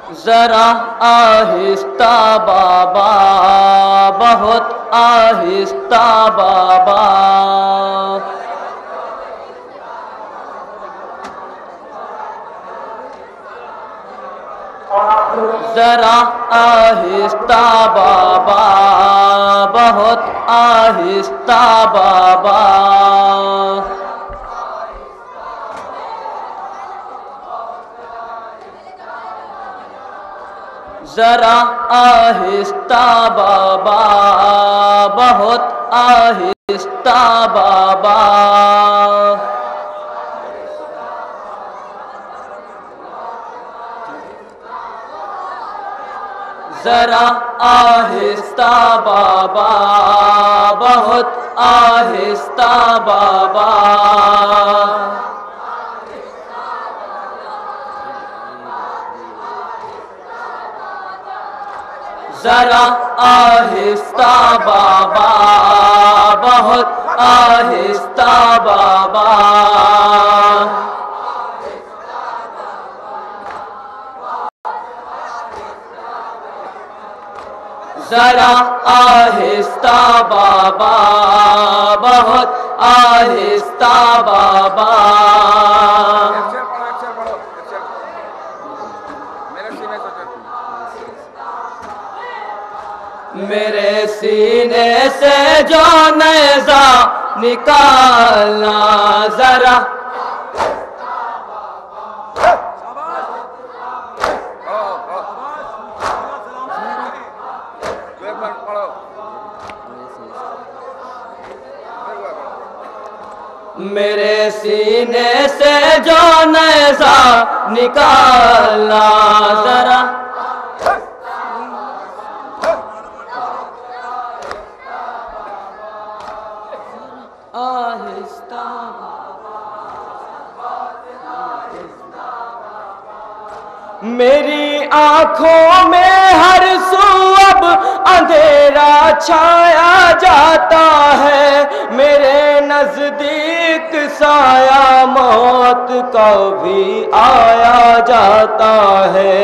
जरा आहिस्ता बाबा, बहुत आहिस्ता बाबा। जरा आहिस्ता बाबा, बहुत आहिस्ता बाबा। जरा आहिस्ता बाबा, बहुत आहिस्ता बाबा। जरा आहिस्ता बाबा, बहुत आहिस्ता बाबा। जरा आहिस्ता बाबा, बहुत आहिस्ता बाबा। जरा आहिस्ता बाबा, बहुत आहिस्ता बाबा। मेरे सीने से जो नेज़ा निकालना जरा। मेरे सीने से जो नेज़ा निकालना जरा। आहिस्ता मेरी आँखों में हर सू अब अंधेरा छाया जाता है। मेरे नजदीक साया मौत का भी आया जाता है।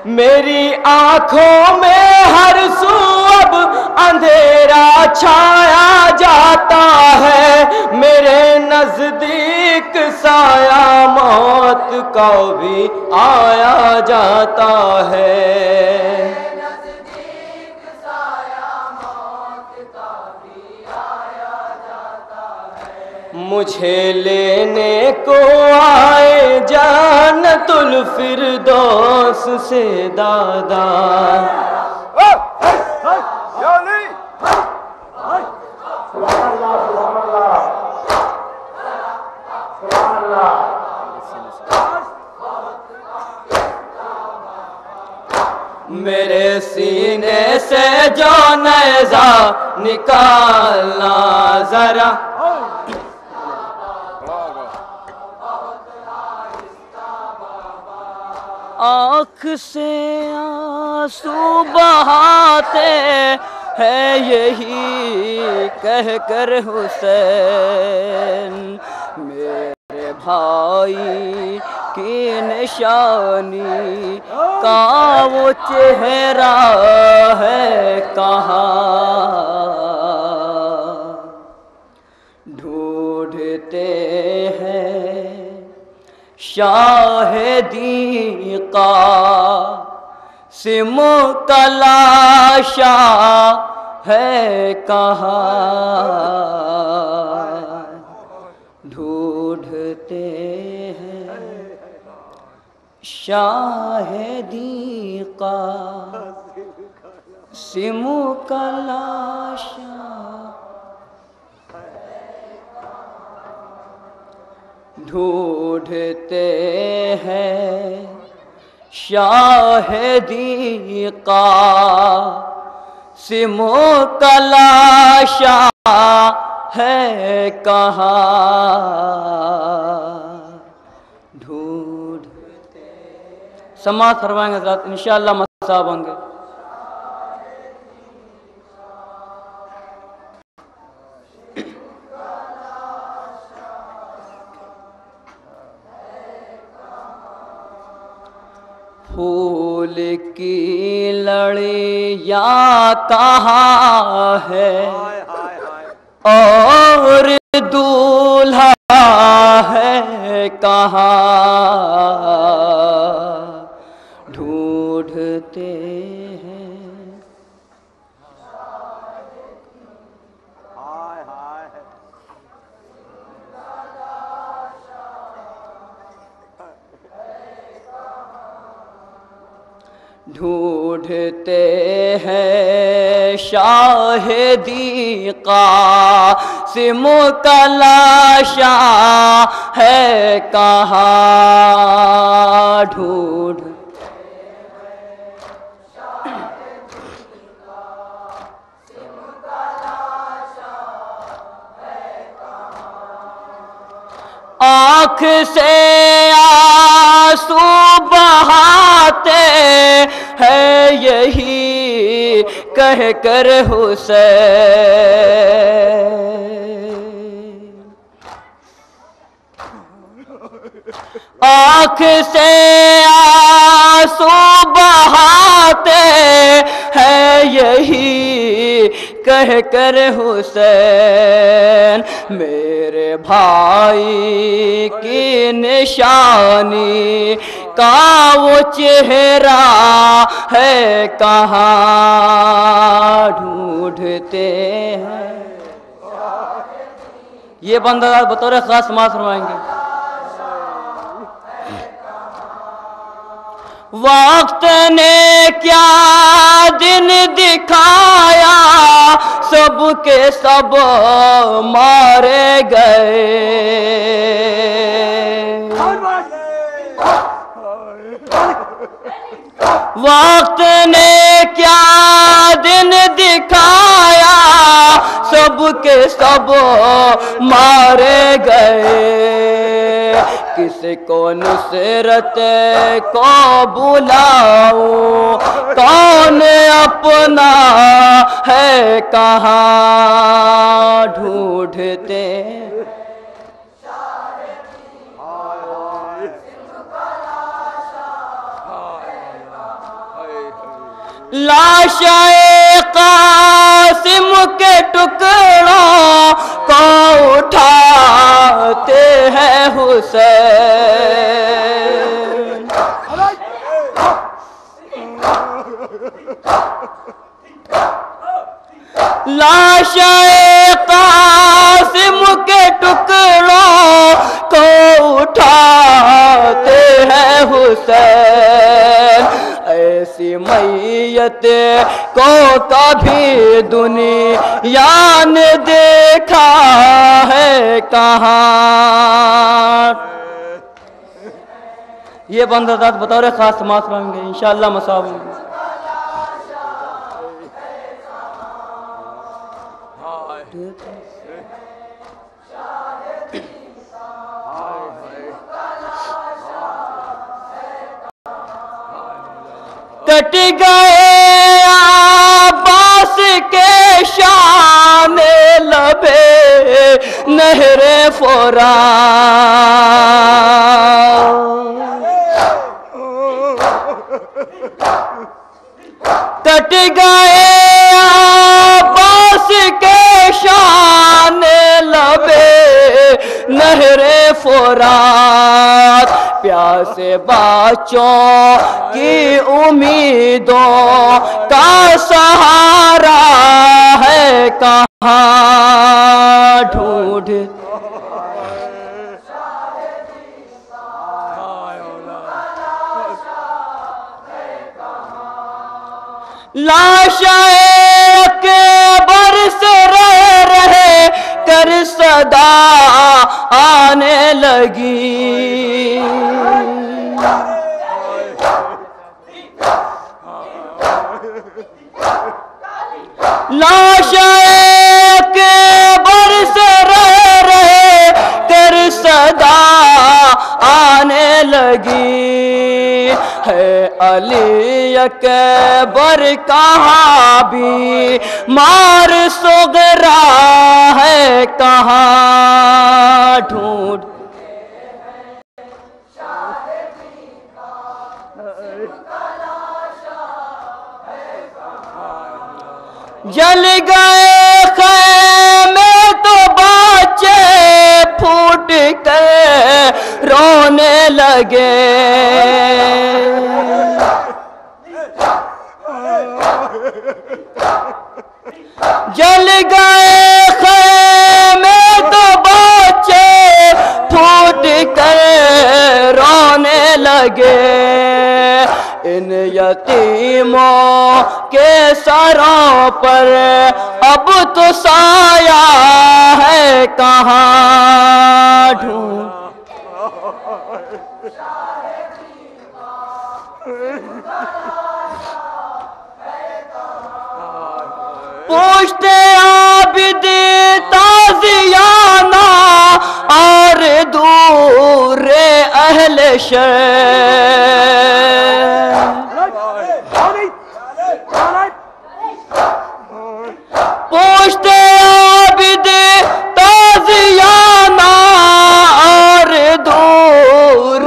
मेरी आँखों में हर सू अब अंधेरा छाया जाता है। मेरे नजदीक साया मौत का भी आया जाता है। मुझे लेने को आए जन्नतुल फिरदौस से दादा। मेरे सीने से जो नेज़ा निकालना जरा। आँख से आंसू बहाते हैं यही कह कर हुसैन, मेरे भाई की निशानी का वो चेहरा है कहाँ। ढूंढते हैं शाहिदी का सिम तलाशा है कहाँ। ढूंढते हैं शाहिदी का सिम तलाशा। ढूंढते हैं शाहिदी का सिमो तलाशा है कहाँ। ढूंढते समाज फरमाएंगे हज़रात, इंशाअल्लाह मसाब होंगे। फूल की लड़ियाँ कहाँ है और दूल्हा है कहाँ, ढूंढते हैं। ढूंढते हैं शाहिदी कासिम का लाशा है कहाँ, ढूंढ आँख से आंसू बहाते है यही कह कर हुसैन, आँख से आंसू बहाते है यही कह कर हुसैन, मेरे भाई की निशानी का वो चेहरा है कहाँ, ढूंढते हैं। ये बंदा बतौर खास समाज फरमाएंगे। वक्त ने क्या दिन दिखाया, सबके सब मारे गए, वक्त ने क्या दिन दिखाया, सबके सब मारे गए, किसको नुसरत को बुलाऊं, कौन अपना है कहाँ, ढूंढते लाशाए कासिम के टुकड़ों को उठाते हैं हुसैन, लाशाए कासिम के टुकड़ों को उठाते हैं हुसैन, ऐसी मैयत को कभी दुनिया ने देखा है कहाँ। ये बंदा ज़ात बतौर खास समाज रहेंगे इंशाअल्लाह मसाब होंगे। कट गए आबास के शान लबे नहरे फोरा, कट गए आबास के शान लबे नहरे फोरात, प्यासे बच्चों की उम्मीदों का सहारा है कहाँ, ढूंढ लाशाए के बरस रहे कर सदा आने लगी, लाशाए के बरस रहे कर सदा आने लगी, है अली अकबर कहाँ भी मार सोगरा है कहाँ, ढूंढ जल गए खैमे तो बच्चे फूट कर रोने लगे। जल गए खैमे तो बच्चे फूट कर रोने लगे। इन यतीमों के सरों पर अब तो साया है कहाँ ढूंढ। पूछते आबिद ताजियाना और दूर अहले शहर। पूछते आबिद ताजियाना और दूर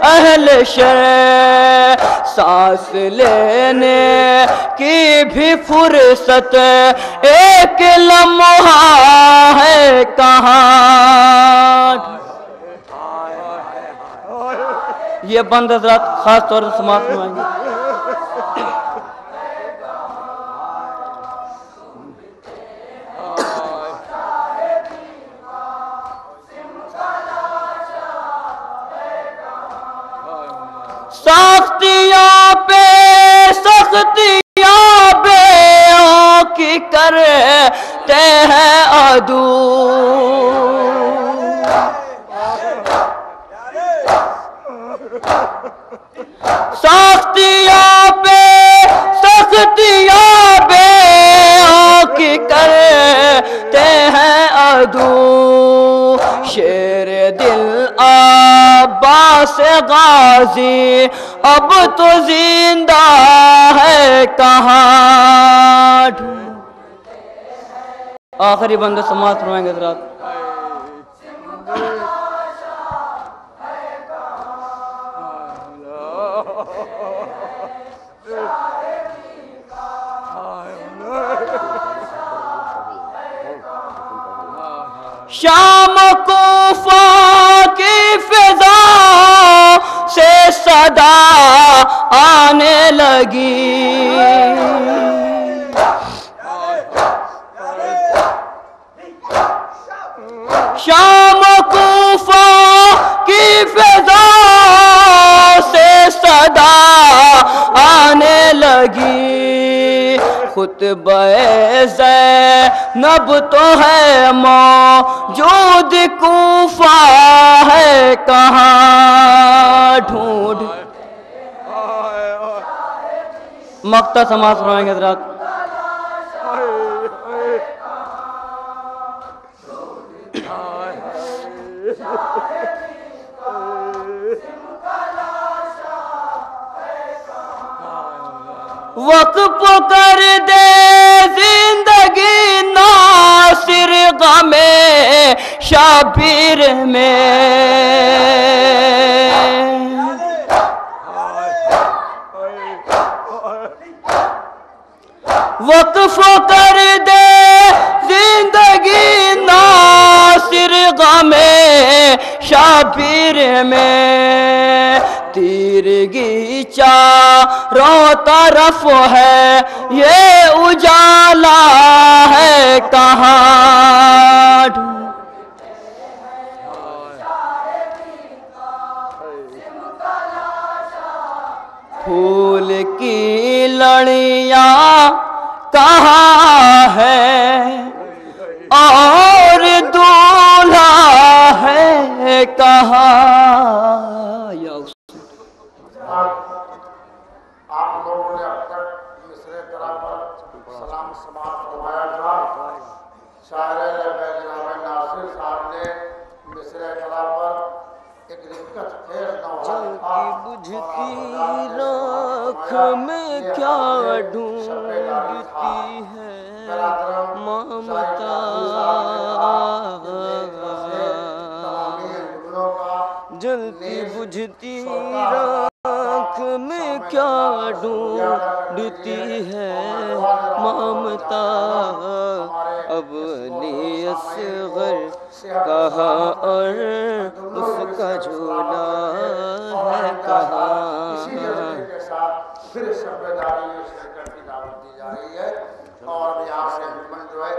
अहले शहर। सांस लेने की भी फुर्सत एक लम्हा है कहाँ। ये बंद हज़रात खास तौर से समाप्त हुआएंगे। सख्तियाँ पे सख्तियाँ बेओं की करते हैं अदू। सख्तियाँ पे सख्तियाँ बेओं की करते हैं अदू। शेर दिल अब्बास गाजी अब तो जिंदा है कहाँ ढूंढ। आखिरी बंदे समाप्त होंगे हज़रात। शाम कूफा की फिजा से सदा आने लगी। शाम कूफा की फिजा से सदा आने लगी। खुतबे ज़ैनब तो है मौजूद कूफा है कहाँ ढूंढ। मक्ता समाप्त होंगे हज़रात। वक़्फ़ कर दे जिंदगी नासिर गमे शाबिर में। वक़्फ़ कर दे जिंदगी नासिर गमे शाबिर में। तीरगी चारों तरफ है ये उजाला है कहाँ ढूंढ। फूल की लड़ियाँ कहाँ है और दूल्हा है कहाँ। आप लोगों ने अब तक मिसरे तरह पर सलाम समाप्त फरमाया था। शायर जनाब नासिर साहब ने मिसरे तरह पर एक दिक्कत खेज बुझती राख में क्या ढूंढती है ममता। जलती बुझती राख में क्या ढूंढती है ममता, अब अली असगर कहाँ और उसका झूला है कहाँ। इसी जज्बे के साथ फिर शब्दारी में शिरकत की दावत दी जा रही है और यहाँ से अंजुमन जो है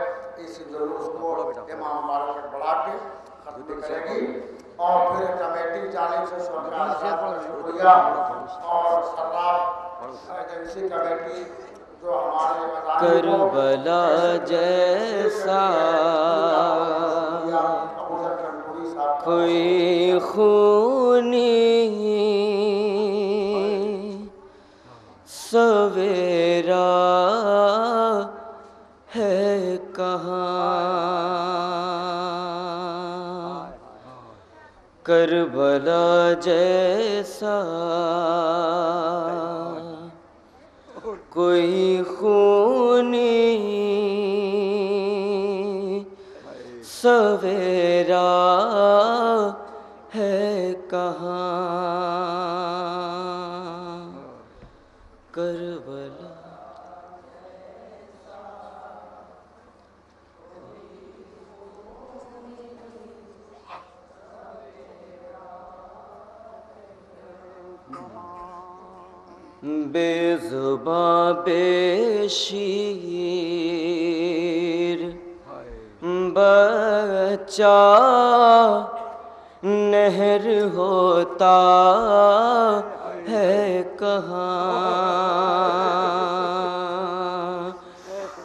इस जुलूस को इमाम बारह तक बढ़ा के खत्म करेगी और फिर कमेटी जानिब से शुक्रिया और सरदार एजेंसी कमेटी जो हमारे करबला जैसा कोई खूनी सवेरा है कहाँ, करबला जैसा कोई खूनी सवेरा है कहाँ, करबला। बेज़ुबां बेशीर बच्चा नहर होता है कहाँ,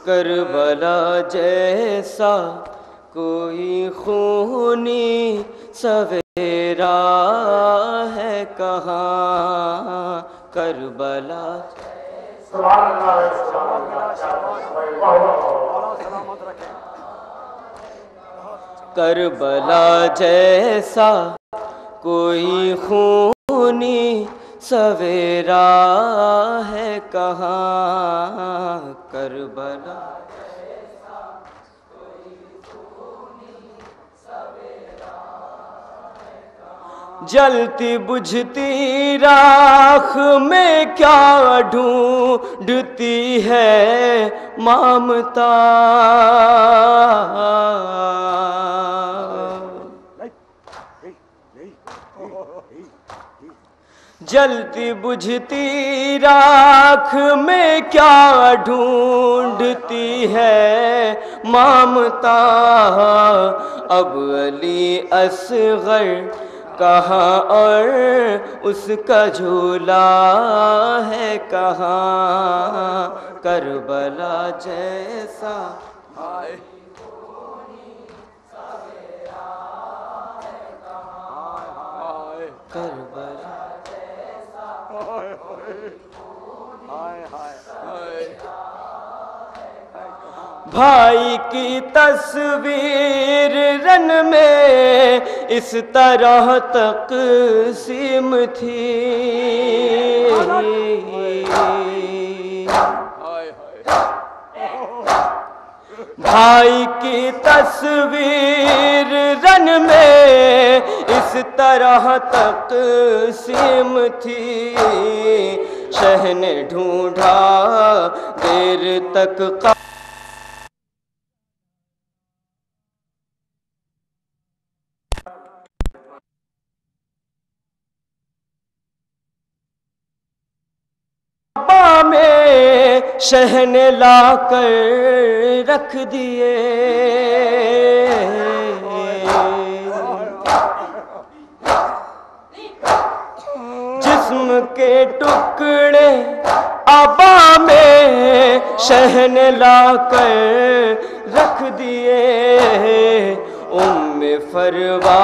करबला जैसा कोई खूनी सवेरा है कहाँ, करबला। करबला जैसा कोई खूनी सवेरा है कहाँ, करबला। जलती बुझती राख में क्या ढूंढती है ममता, जलती बुझती राख में क्या ढूंढती है ममता, अब अली असगर कहाँ और उसका झूला है कहाँ, करबला जैसा करबला। भाई की तस्वीर रन में इस तरह तक़सीम थी, भाई की तस्वीर रन में इस तरह तक़सीम थी, शह ने ढूंढा देर तक में शह ने लाकर रख दिए, जिस्म के टुकड़े आबा में शह ने लाकर रख दिए, उम्मे फरवा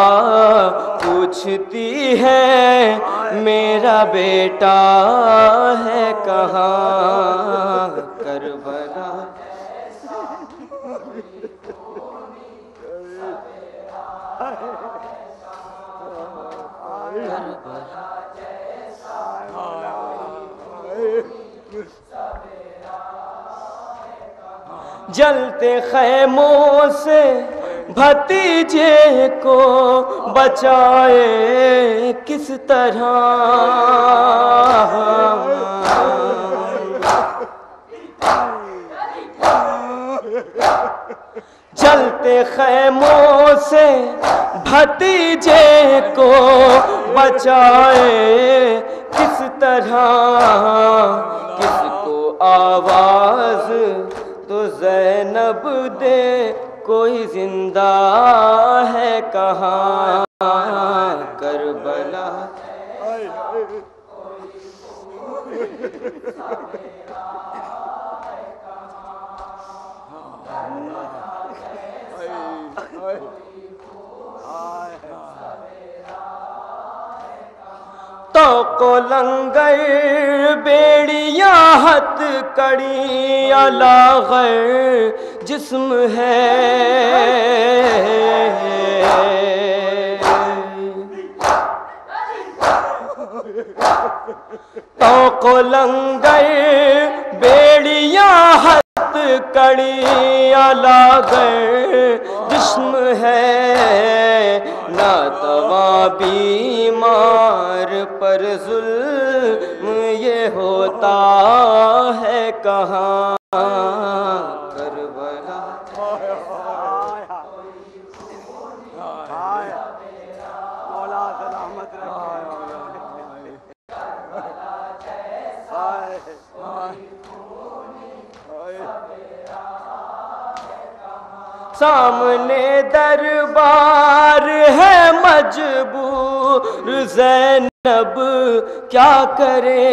पूछती है मेरा बेटा है कहाँ, करबला। जलते खैमों से भतीजे को बचाए किस तरह। जलते खैमों से भतीजे को बचाए किस तरह। किसको आवाज तो ज़ैनब दे, कोई जिंदा है कहाँ करबला। तो को लंगर बेड़िया हथ कड़ी अलागर जिस्म है। तो को लंगर बेड़िया हथ कड़ी अलागर जिस्म है। ना तवा बीमार पर जुल्म ये होता है कहाँ करबला। सामने दरबार है मजबूर ज़ैनब क्या करे।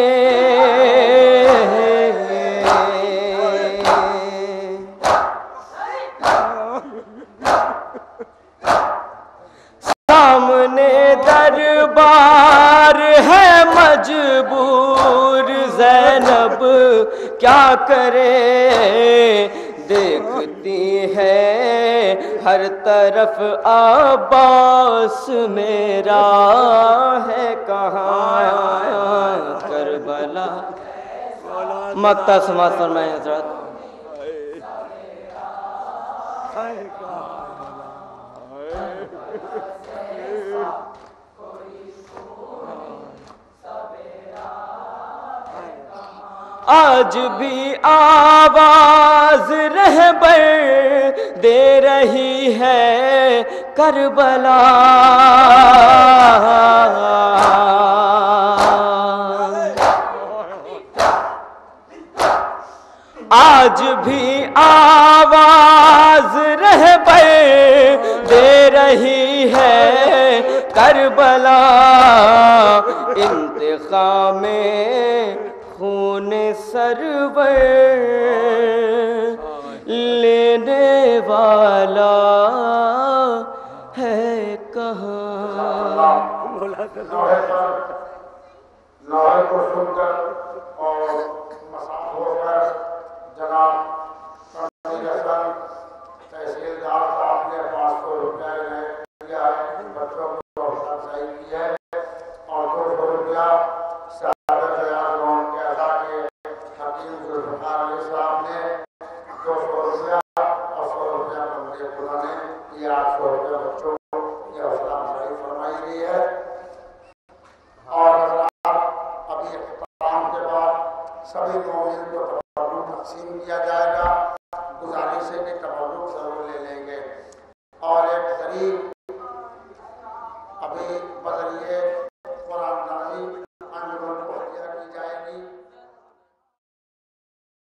सामने दरबार है मजबूर ज़ैनब क्या करे। देखती है हर तरफ अब्बास मेरा है कहाँ करबला। मक्ता समाज फरमाए हज़रत। आज भी आवाज रहबर दे रही है करबला। आज भी आवाज रहबर दे रही है करबला। इंतकाम खून सरवर लेने वाला है कहाँ। नारे को सुनकर और मसाल होकर जनाब तहसीलदार साहब ने 500 रुपया दिया है, बच्चों को अफसरशाही की है और 200 रुपया हकीम जुल्फ़िकार अली साहब ने 200 रुपया और 100 रुपया बंदे खुदा ने ये 800 रुपया बच्चों को ये अफसरशाही फरमाई गई है। और अभी इख्तिताम के बाद सभी मोमिन को तबर्रुक तक़सीम किया जाएगा। गुजारिश है कि तबर्रुक जरूर ले लेंगे। और एक गरीब अभी बजरिए